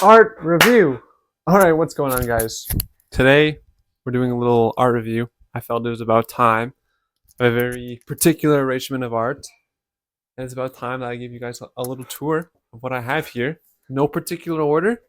Art review. All right, what's going on, guys? Today we're doing a little art review. I felt it was about time. A very particular arrangement of art, and it's about time that I give you guys a little tour of what I have here. No particular order.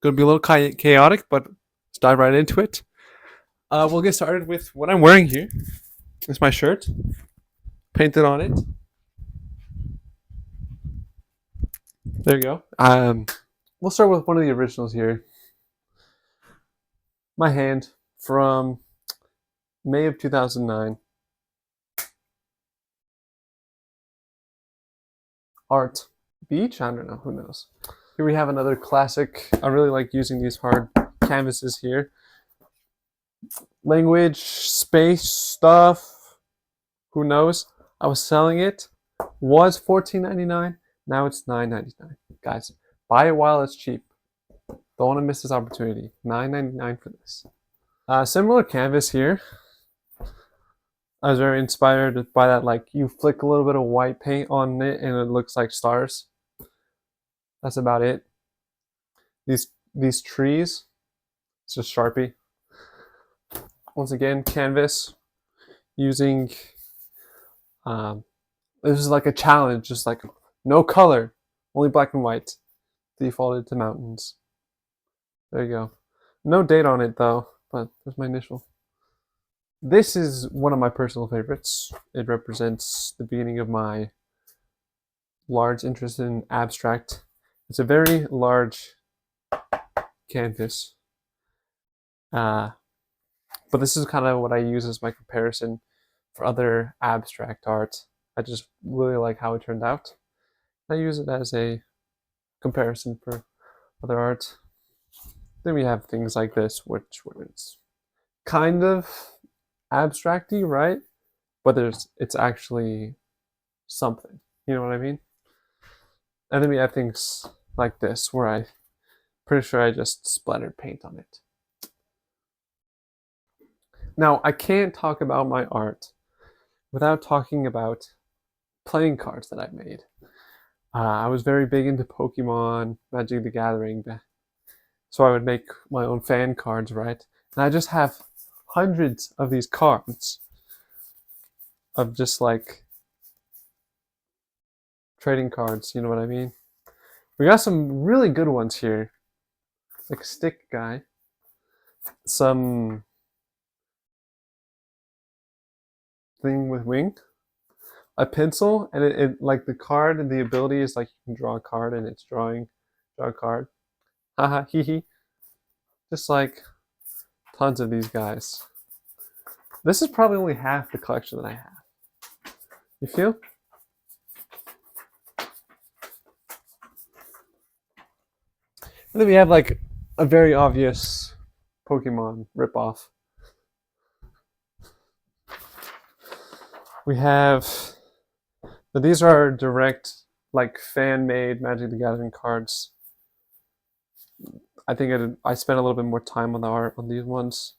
Going to be a little chaotic, but let's dive right into it. We'll get started with what I'm wearing here. It's my shirt, painted on it. There you go. We'll start with one of the originals here. My hand from May of 2009. Art Beach? I don't know. Who knows? Here we have another classic. I really like using these hard canvases here. Language, space, stuff. Who knows? I was selling it. Was $14.99. Now it's $9.99. Guys, buy it while it's cheap. Don't want to miss this opportunity. $9.99 for this. Similar canvas here. I was very inspired by that. Like, you flick a little bit of white paint on it and it looks like stars. That's about it. These trees, it's just Sharpie. Once again, canvas using, this is like a challenge, just like no color, only black and white, defaulted to mountains. There you go. No date on it though, but there's my initial. This is one of my personal favorites. It represents the beginning of my large interest in abstract. It's a very large canvas. But this is kind of what I use as my comparison for other abstract art. I just really like how it turned out. I use it as a comparison for other art. Then we have things like this, which is kind of abstracty, right? But it's actually something. You know what I mean? And then we have things like this, where I'm pretty sure I just splattered paint on it. Now, I can't talk about my art without talking about playing cards that I've made. I was very big into Pokemon, Magic the Gathering, so I would make my own fan cards, right? And I just have hundreds of these cards of just like trading cards, you know what I mean? We got some really good ones here, like a stick guy, some thing with wing, a pencil, and it like the card and the ability is like you can draw a card and it's draw a card. Haha, hee hee. Just like tons of these guys. This is probably only half the collection that I have. You feel? And then we have like a very obvious Pokemon ripoff. We have, but these are direct, like fan-made Magic the Gathering cards. I think I spent a little bit more time on the art on these ones,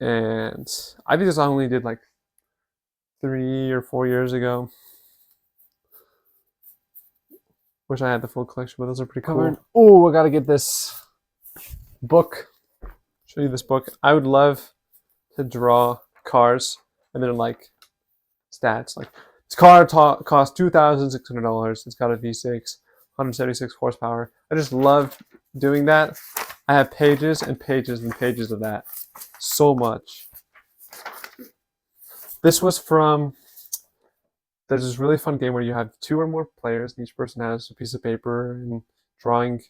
and I think this I only did like 3 or 4 years ago. Wish I had the full collection, but those are pretty cool. Oh, I gotta get this book. Show you this book. I would love to draw cars and then like stats. Like this car cost $2,600. It's got a V6, 176 horsepower. I just love doing that. I have pages and pages and pages of that. So much. This was from, there's this really fun game where you have 2 or more players and each person has a piece of paper and drawing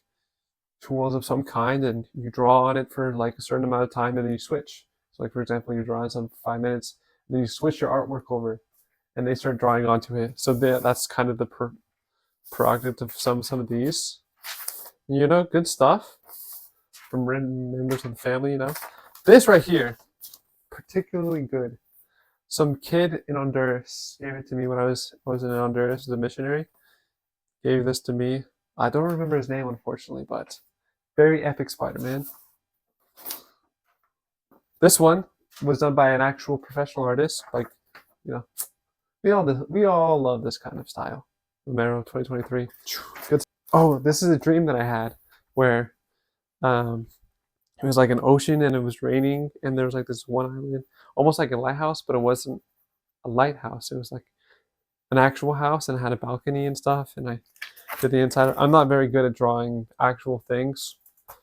tools of some kind, and you draw on it for like a certain amount of time and then you switch. So like for example, you draw on some for 5 minutes, and then you switch your artwork over and they start drawing onto it. So that's kind of the prerogative of some of these. You know, good stuff from members of the family, you know. This right here, particularly good. Some kid in Honduras gave it to me when I was in Honduras as a missionary. Gave this to me. I don't remember his name, unfortunately, but very epic Spider-Man. This one was done by an actual professional artist. Like, you know, we all love this kind of style. Romero 2023. Good. Oh, this is a dream that I had where it was like an ocean and it was raining and there was like this one island, almost like a lighthouse, but it wasn't a lighthouse. It was like an actual house and it had a balcony and stuff. And I did the inside. I'm not very good at drawing actual things,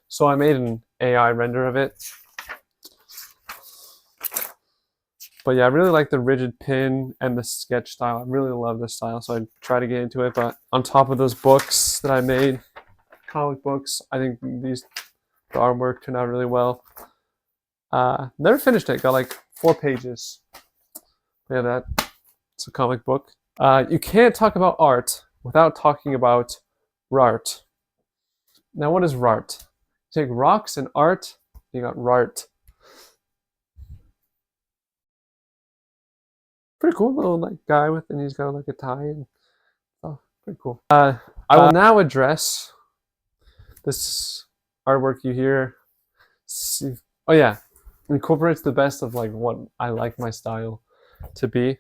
so I made an AI render of it. But yeah, I really like the rigid pen and the sketch style. I really love this style, so I try to get into it. But on top of those books that I made, comic books, I think the artwork turned out really well. Never finished it. Got like 4 pages. Yeah, that it's a comic book. You can't talk about art without talking about rart. Now, what is rart? You take rocks and art. You got rart. Pretty cool little like guy with, and he's got like a tie and oh, pretty cool. I will now address this artwork you hear. Oh yeah, incorporates the best of like what I like my style to be.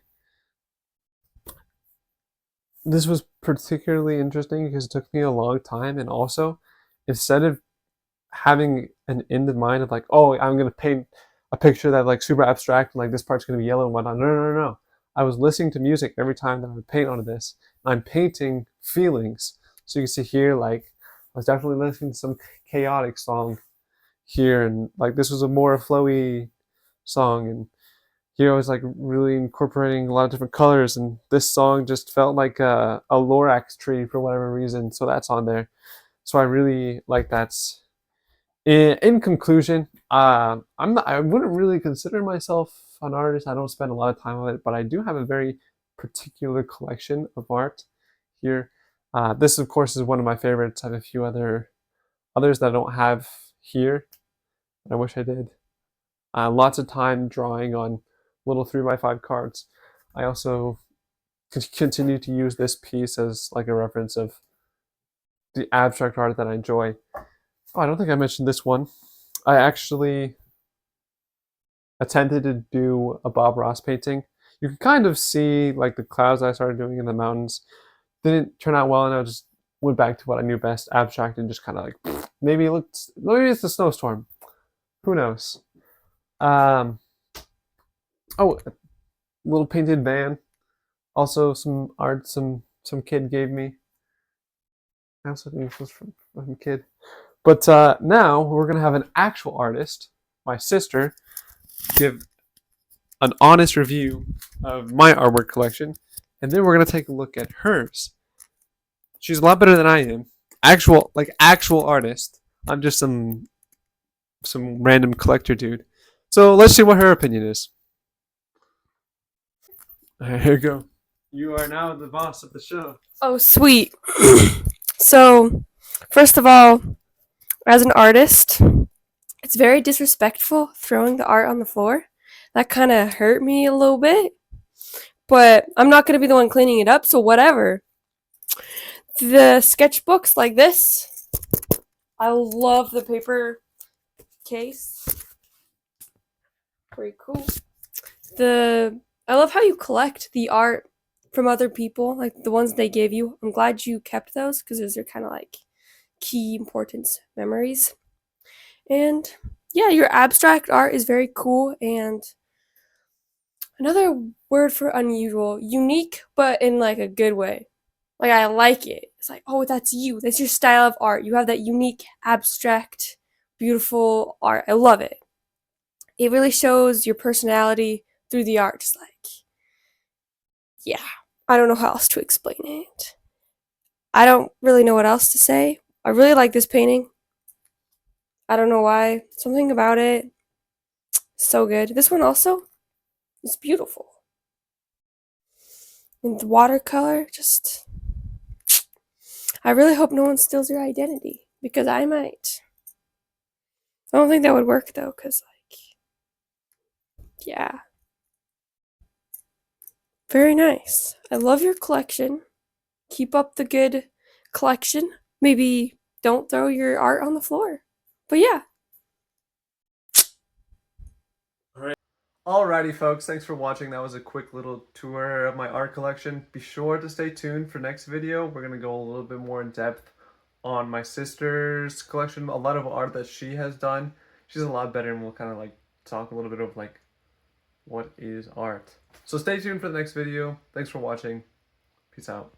This was particularly interesting because it took me a long time, and also instead of having an end in mind of like, oh, I'm gonna paint a picture that like super abstract and like this part's gonna be yellow and whatnot. No, no, no, no. I was listening to music every time that I would paint onto this. I'm painting feelings. So you can see here, like I was definitely listening to some chaotic song here, and like this was a more flowy song, and here I was like really incorporating a lot of different colors, and this song just felt like a Lorax tree for whatever reason. So that's on there. So I really like that. In conclusion, I wouldn't really consider myself an artist. I don't spend a lot of time on it, but I do have a very particular collection of art here. This, of course, is one of my favorites. I have a few others that I don't have here. I wish I did. Lots of time drawing on little 3x5 cards. I also continue to use this piece as like a reference of the abstract art that I enjoy. Oh, I don't think I mentioned this one. I actually attempted to do a Bob Ross painting. You can kind of see like the clouds I started doing in the mountains. Didn't turn out well, and I just went back to what I knew best, abstract, and just kind of like maybe it's a snowstorm. Who knows? Um, oh, a little painted van. Also, some art some kid gave me. I also think this was from a kid. But now we're gonna have an actual artist, my sister, give an honest review of my artwork collection, and then we're gonna take a look at hers. She's a lot better than I am. Actual artist. I'm just some random collector dude. So let's see what her opinion is. Here you go. You are now the boss of the show. Oh, sweet. So, first of all, as an artist, it's very disrespectful throwing the art on the floor. That kind of hurt me a little bit, but I'm not going to be the one cleaning it up, so whatever. The sketchbooks like this, I love the paper case. Pretty cool. I love how you collect the art from other people, like the ones they gave you. I'm glad you kept those because those are kind of like key importance memories. And yeah, your abstract art is very cool. And another word for unusual, unique, but in like a good way. Like I like it. It's like, oh, that's you. That's your style of art. You have that unique, abstract, beautiful art. I love it. It really shows your personality through the art. Just like, yeah, I don't know how else to explain it. I don't really know what else to say. I really like this painting. I don't know why. Something about it. So good. This one also is beautiful. And the watercolor, just. I really hope no one steals your identity because I might. I don't think that would work though, because, like, yeah. Very nice. I love your collection. Keep up the good collection. Maybe don't throw your art on the floor. But yeah. Alrighty, folks, thanks for watching. That was a quick little tour of my art collection. Be sure to stay tuned for next video. We're going to go a little bit more in depth on my sister's collection, a lot of art that she has done. She's a lot better, and we'll kind of like talk a little bit of like what is art. So stay tuned for the next video. Thanks for watching. Peace out.